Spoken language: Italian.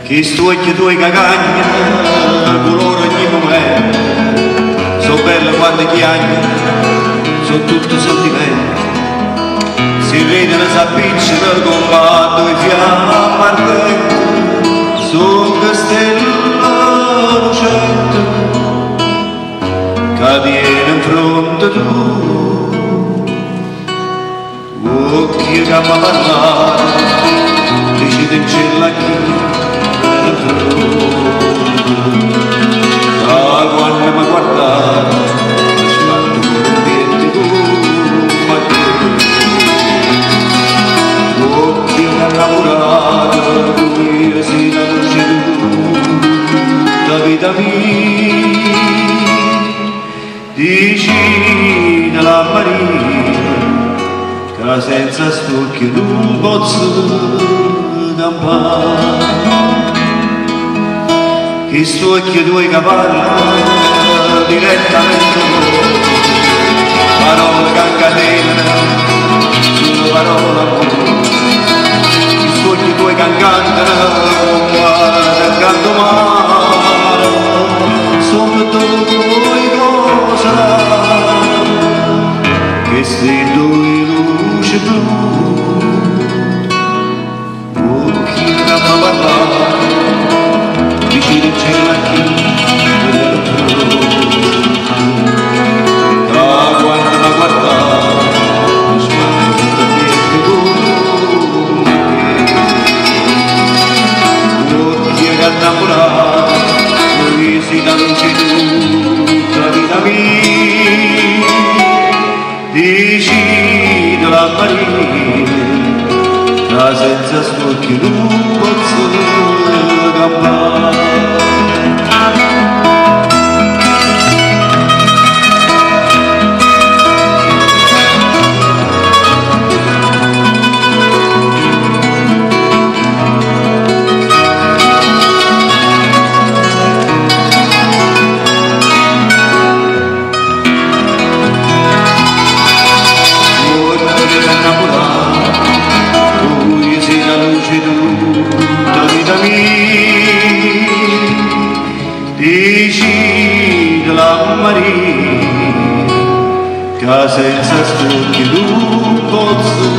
Che sto occhi tuoi cagagna, colore ogni momento, so bella quando chiagna, so tutto sentimento. Si vede la s'appiccia del combatto e fiamma ardente, su castello lucente, che viene in fronte tu, occhi che mi parlare, decide in cielo a chi. Quando mi guardare sguardo contenti come te, occhi innamorati come si la luce da vita mia, vicino alla marina che senza stucchi non posso campare. Che sto occhio tuoi cavalli direttamente parole che incatenano sulle parole amore. Che sto occhio tuoi che cantano guarda il canto mare sono tuoi cose che sei due luci blu occhi che mi parlano vicino in cielo a chi da quando mi guardava sguardo contenti come te, occhi che innamorati noi si da luce tutta vita mia, vicino alla marina che senza spocchi non posso campare. Tutta vita mia, vicino alla marina, che senza stucchi non posso